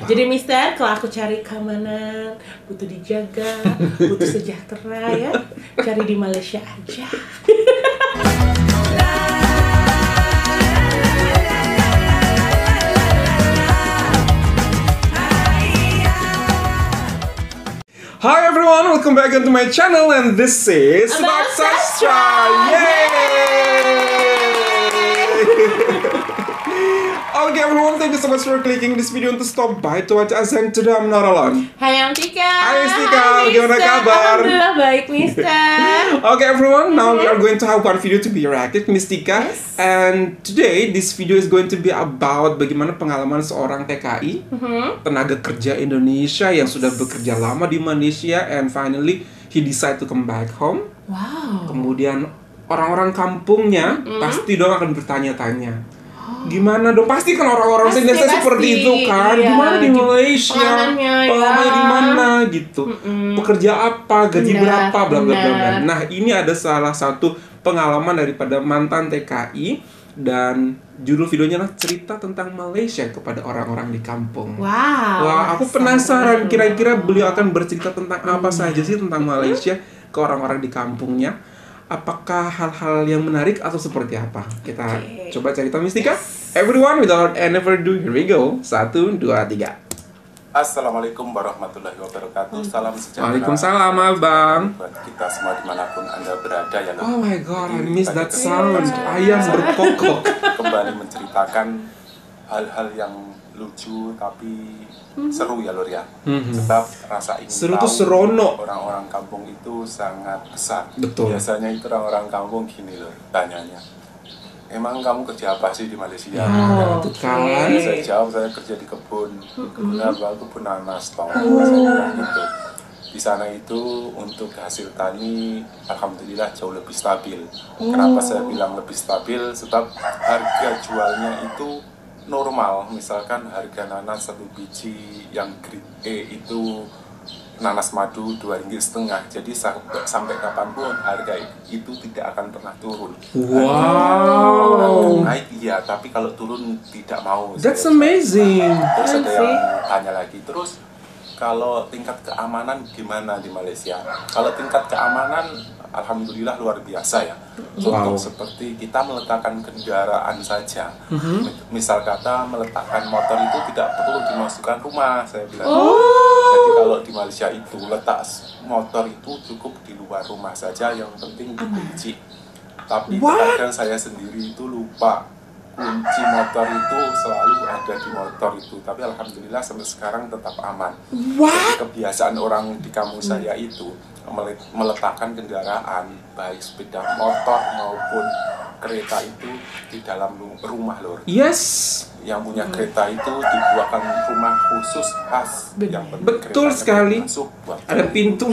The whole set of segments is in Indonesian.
Jadi Mister, kalau aku cari keamanan, butuh dijaga, butuh sejahtera ya, cari di Malaysia aja. Hi everyone, welcome back into my channel and this is About Sastra. Okay everyone, thank you so much for clicking this video untuk stop by to watch us, and today I'm not alone. Hai Antika. Hai Mistika, gimana kabar? Alhamdulillah baik Mister. Okay everyone, now we are going to have one video to be reacted, Mistika. Yes. And today this video is going to be about bagaimana pengalaman seorang TKI, tenaga kerja Indonesia yang sudah bekerja lama di Malaysia, and finally he decide to come back home. Wow. Kemudian orang-orang kampungnya pasti dong akan bertanya-tanya, gimana dong? Pasti kan orang-orang Pasti, Indonesia seperti itu kan? iya. Gimana di Malaysia? Pengalamannya di mana gitu? Pekerja apa? Gaji Benar, berapa? Bla bla bla. benar. Nah, ini ada salah satu pengalaman daripada mantan TKI, dan judul videonya adalah cerita tentang Malaysia kepada orang-orang di kampung. Wow. Wah, aku penasaran kira-kira beliau akan bercerita tentang apa saja sih tentang Malaysia ke orang-orang di kampungnya. Apakah hal-hal yang menarik atau seperti apa? Kita coba cari tahu, Mistika. Everyone, without any further ado, here we go. 1, 2, 3. Assalamualaikum warahmatullahi wabarakatuh. Salam sejahtera. Waalaikumsalam, Abang. Buat kita semua dimanapun Anda berada ya. Oh my god, I miss that sound. Ayam berkokok. Kembali menceritakan hal-hal yang lucu tapi seru ya Lur ya. Sebab rasa ingin Seru tahu tuh serono. orang-orang kampung itu sangat besar. Betul. Biasanya itu orang-orang kampung gini Lur, tanyanya, emang kamu kerja apa sih di Malaysia? Itu kan. Saya jawab, saya kerja di kebun. Kebun apa? Kebun nanas, Tom. Saya bilang gitu. Di sana itu untuk hasil tani alhamdulillah jauh lebih stabil. Kenapa saya bilang lebih stabil? Sebab harga jualnya itu normal. Misalkan harga nanas 1 biji yang grade E itu nanas madu 2,5 ringgit. Jadi sampai kapanpun harga itu tidak akan pernah turun. Wow. Naik iya, tapi kalau turun tidak mau. That's amazing. Terus ada yang tanya lagi, terus kalau tingkat keamanan gimana di Malaysia? Kalau tingkat keamanan alhamdulillah luar biasa ya. Contoh seperti kita meletakkan kendaraan saja. Misal kata meletakkan motor itu tidak perlu dimasukkan rumah, saya bilang. Jadi kalau di Malaysia itu letak motor itu cukup di luar rumah saja, yang penting dikunci. Tapi kadang saya sendiri itu lupa kunci motor itu selalu ada di motor itu, tapi alhamdulillah sampai sekarang tetap aman. Jadi kebiasaan orang di kampung saya itu meletakkan kendaraan baik sepeda motor maupun kereta itu di dalam rumah Lur. Yes. Yang punya kereta itu dibuatkan rumah khusus khas. Yang Betul sekali. Masuk, Ada pintu.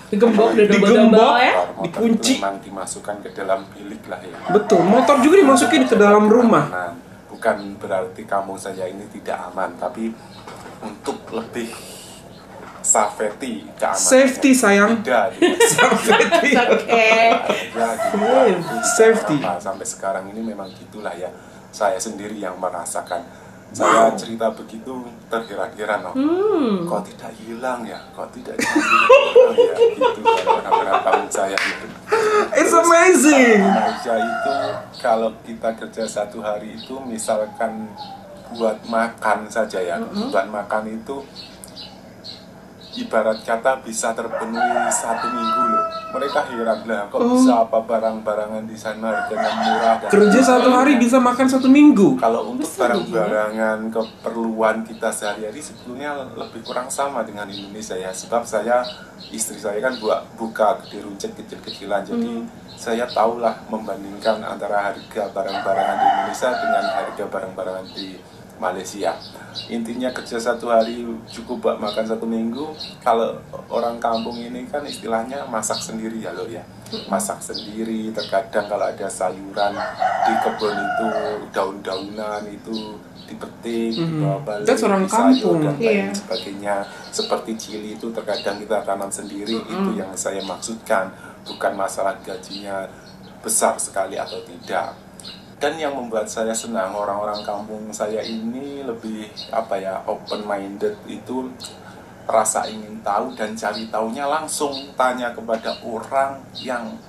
Digembok, Digembok, ya. dikunci. Memang dimasukkan ke dalam bilik lah ya. Betul, motor juga dimasukin ke dalam rumah. Nah, bukan berarti kamu saja ini tidak aman, tapi untuk lebih safety keamanan. Safety sayang. Tidak. Safety. Safety. Sampai sekarang ini memang gitulah ya. Saya sendiri yang merasakan. Saya cerita begitu terkira-kira kok tidak hilang ya, kok tidak hilang ya, gitu orang-orang kampung saya itu. It's amazing. Malaysia itu kalau kita kerja 1 hari itu misalkan buat makan saja ya, buat makan itu ibarat kata bisa terpenuhi 1 minggu loh. Mereka heran lah, kok bisa apa barang-barangan di sana harganya murah. Dan Kerja 1 hari bisa makan 1 minggu. kalau untuk barang-barangan keperluan kita sehari-hari sebetulnya lebih kurang sama dengan Indonesia ya. Sebab istri saya kan buka gede runcit kecil-kecilan, jadi saya tahulah membandingkan antara harga barang-barangan di Indonesia dengan harga barang-barangan di Malaysia. Intinya kerja 1 hari cukup buat makan 1 minggu. Kalau orang kampung ini kan istilahnya masak sendiri ya Lur ya. Masak sendiri, terkadang kalau ada sayuran di kebun itu, daun-daunan itu dipetik, dibawa balik, That's orang disayur kampung. dan lain sebagainya. Seperti chili itu terkadang kita tanam sendiri, itu yang saya maksudkan. Bukan masalah gajinya besar sekali atau tidak. Dan yang membuat saya senang, orang-orang kampung saya ini lebih open minded, itu rasa ingin tahu dan cari tahunya langsung tanya kepada orang yang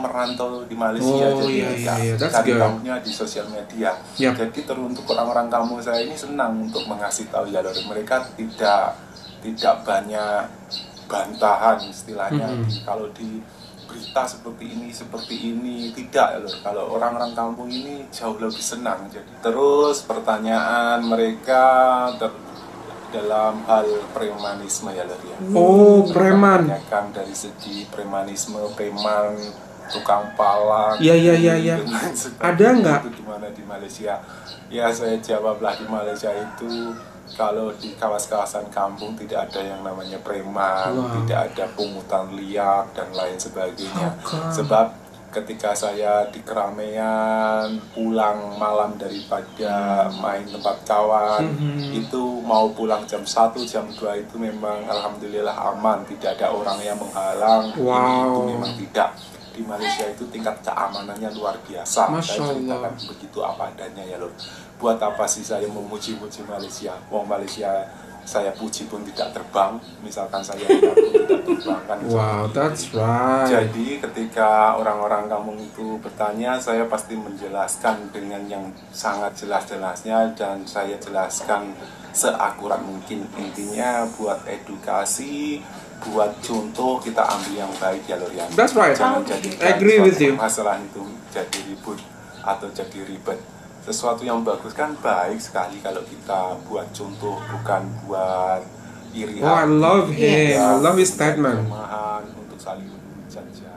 merantau di Malaysia. Jadi cari tahunya di sosial media. Jadi teruntuk orang-orang kampung saya ini senang untuk mengasih tahu jalur mereka, tidak banyak bantahan istilahnya. Kalau di berita seperti ini tidak lho. Kalau orang-orang kampung ini jauh lebih senang. Jadi terus pertanyaan mereka dalam hal premanisme ya lho ya. Preman. Dari segi premanisme, preman, tukang palak. Iya. Ada nggak? Itu gimana di Malaysia? Ya saya jawablah, di Malaysia itu kalau di kawasan kampung tidak ada yang namanya preman, tidak ada pungutan liar dan lain sebagainya. Sebab ketika saya di keramaian pulang malam daripada main tempat kawan, itu mau pulang jam 1, jam 2 itu memang alhamdulillah aman, tidak ada orang yang menghalang. Itu memang tidak. Di Malaysia itu tingkat keamanannya luar biasa. Saya ceritakan begitu apa adanya ya lho. Buat apa sih saya memuji-muji Malaysia? Wong Malaysia saya puji pun tidak terbang, misalkan saya tidak terbang kan. That's right. Jadi ketika orang-orang kampung itu bertanya, saya pasti menjelaskan dengan yang sangat jelas-jelasnya, dan saya jelaskan seakurat mungkin. Intinya buat edukasi, buat contoh, kita ambil yang baik ya lho ya. That's right. Jangan jadi agree with you. Masalah itu jadi ribut atau jadi ribet. Sesuatu yang bagus kan baik sekali kalau kita buat contoh, bukan buat iri hati. I love him. I love his statement. Untuk saling menjajah.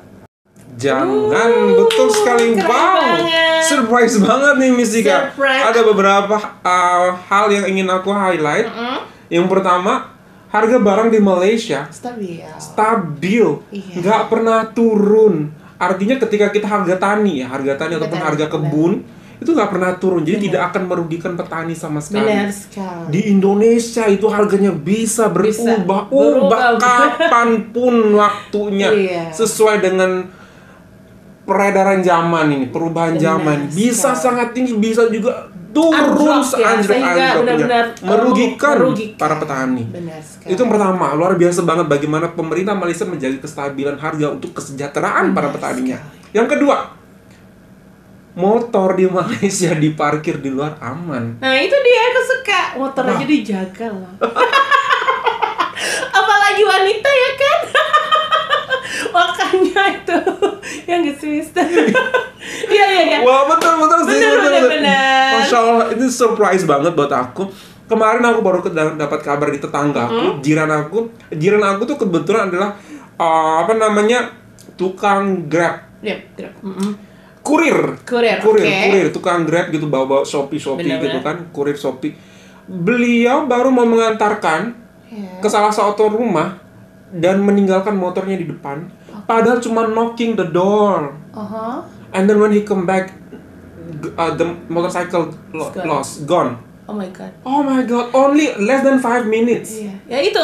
Jangan, betul sekali. Surprise banget nih Miss Ika. Ada beberapa hal yang ingin aku highlight. Yang pertama, harga barang di Malaysia stabil, nggak pernah turun. Artinya ketika kita harga tani ataupun harga kebun itu nggak pernah turun, jadi tidak akan merugikan petani sama sekali. Benar sekali. Di Indonesia itu harganya bisa berubah kapanpun waktunya, sesuai dengan peredaran zaman ini, perubahan zaman. Bisa sangat tinggi, bisa juga turun seanjlok-anjloknya, merugikan para petani. Itu yang pertama, luar biasa banget bagaimana pemerintah Malaysia menjaga kestabilan harga untuk kesejahteraan para petaninya. Yang kedua, motor di Malaysia diparkir di luar aman. Nah itu dia, aku suka motor aja dijaga loh. Apalagi wanita ya kan. Makanya itu yang Mister. Iya. Wah betul sih. Benar. Masya Allah, ini surprise banget buat aku. Kemarin aku baru dapat kabar di tetanggaku, jiran aku tuh kebetulan adalah tukang Grab. Grab. Kurir, tukang Grab gitu, bawa Shopee gitu kan, kurir Shopee. Beliau baru mau mengantarkan ke salah satu rumah dan meninggalkan motornya di depan, padahal cuma knocking the door. And then when he come back, the motorcycle gone. Oh my god, only less than 5 minutes. Ya itu,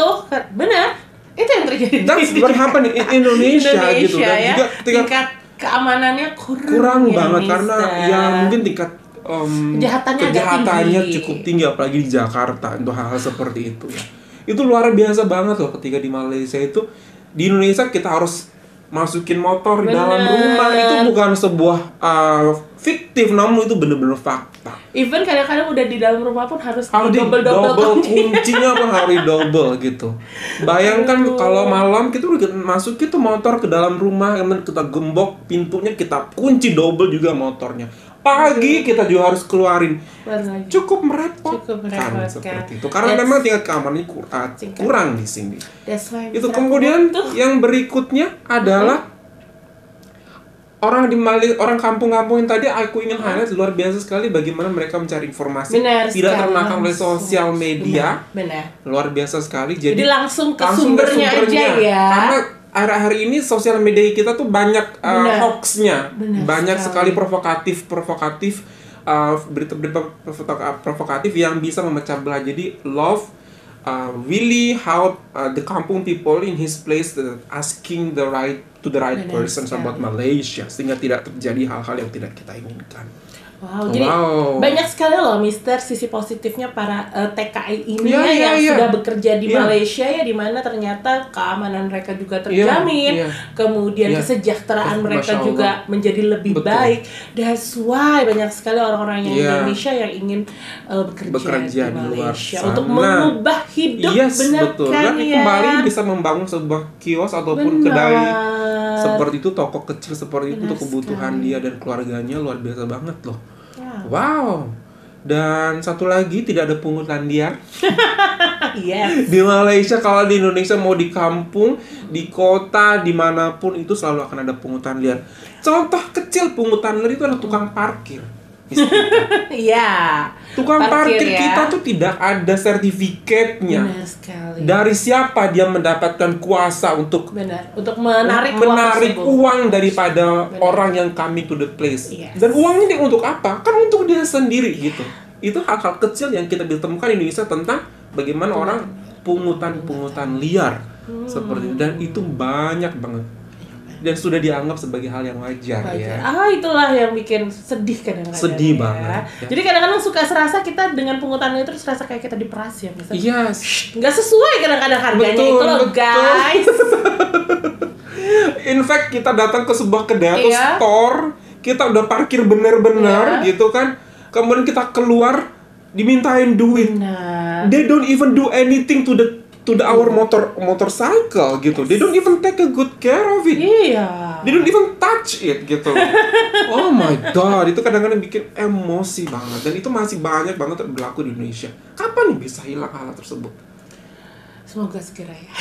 benar. Itu yang terjadi. That's what happened in Indonesia gitu. Dan juga tingkat keamanannya kurang banget karena ya mungkin tingkat kejahatannya cukup tinggi, apalagi di Jakarta untuk hal-hal seperti itu ya. Itu luar biasa banget loh ketika di Malaysia itu. Di Indonesia kita harus masukin motor di dalam rumah, itu bukan sebuah fiktif, namun itu benar-benar fakta. Even kadang-kadang udah di dalam rumah pun harus double kuncinya pun harus double gitu. Bayangkan kalau malam kita udah masukin tuh motor ke dalam rumah, kemudian kita gembok pintunya, kita kunci double juga motornya. Pagi kita juga harus keluarin. Cukup merepotkan seperti itu. Karena memang tingkat keamanannya kurang di sini. Itu kemudian yang berikutnya adalah orang kampung-kampung yang tadi aku ingin highlight, luar biasa sekali bagaimana mereka mencari informasi. Tidak termakan oleh sosial media. Luar biasa sekali. Jadi langsung ke sumbernya aja ya. Karena akhir-akhir ini sosial media kita tuh banyak hoax-nya, banyak sekali provokatif berita-berita provokatif yang bisa memecah belah. Jadi love really how the kampung people in his place asking the right Benar persons sekali. about Malaysia sehingga tidak terjadi hal-hal yang tidak kita inginkan. Wow, jadi banyak sekali loh Mister sisi positifnya para TKI ini yang sudah bekerja di Malaysia ya, di mana ternyata keamanan mereka juga terjamin, kemudian kesejahteraan mereka juga menjadi lebih baik. That's why banyak sekali orang-orang yang Indonesia yang ingin bekerja di Malaysia untuk mengubah hidup, benar betul. kan Dan ya? kembali bisa membangun sebuah kios ataupun kedai seperti itu, toko kecil seperti itu untuk kebutuhan dia dan keluarganya, luar biasa banget loh. Wow. Dan satu lagi, tidak ada pungutan liar. Yes. Di Malaysia, kalau di Indonesia mau di kampung, di kota, dimanapun itu selalu akan ada pungutan liar. Contoh kecil pungutan liar itu adalah tukang parkir. Iya. Tukang parkir kita tuh tidak ada sertifikatnya. Benar sekali. Dari siapa dia mendapatkan kuasa untuk menarik uang daripada orang yang coming to the place. Yes. Dan uang ini untuk apa? Kan untuk dia sendiri gitu. Itu hal-hal kecil yang kita bisa temukan di Indonesia tentang bagaimana orang pungutan liar seperti itu. Dan itu banyak banget. Dan sudah dianggap sebagai hal yang wajar. Ya. Itulah yang bikin sedih kadang-kadang. Sedih ya. banget. Ya. Jadi kadang-kadang suka serasa kita dengan pungutan itu serasa kayak kita diperas ya, misalnya. Yes. Nggak sesuai kadang-kadang harganya itu loh, guys. In fact, kita datang ke sebuah kedai atau store, kita udah parkir bener-bener gitu kan. Kemudian kita keluar dimintain duit. Nah. They don't even do anything to our motorcycle gitu. They don't even take a good care of it. Iya. They don't even touch it gitu. Oh my god, itu kadang-kadang bikin emosi banget. Dan itu masih banyak banget berlaku di Indonesia. Kapan nih bisa hilang hal tersebut? Semoga segera ya.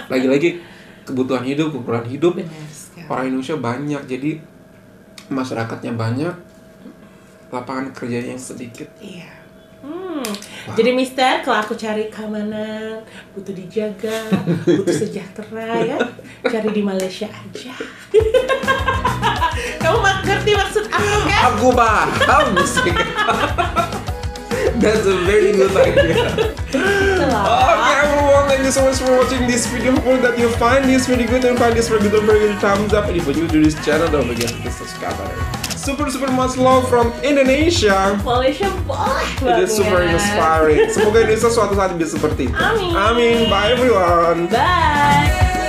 Lagi-lagi kebutuhan hidup, ukuran hidup. Benar sekali. Orang Indonesia banyak, jadi masyarakatnya banyak, lapangan kerjanya yang sedikit. Iya. Jadi Mister, kalau aku cari keamanan, butuh dijaga, butuh sejahtera ya, cari di Malaysia aja. Kamu ngerti maksud aku kan? Aku paham sih. That's a very good idea. Okay everyone, thank you so much for watching this video. Hope that you find this video good and find this video good. Don't forget to thumbs up. And if you're new to this channel, don't forget to subscribe. Super much love from Indonesia. Malaysia boleh It is super inspiring. Semoga Indonesia suatu saat bisa seperti itu. Amin. Amin. Bye everyone. Bye.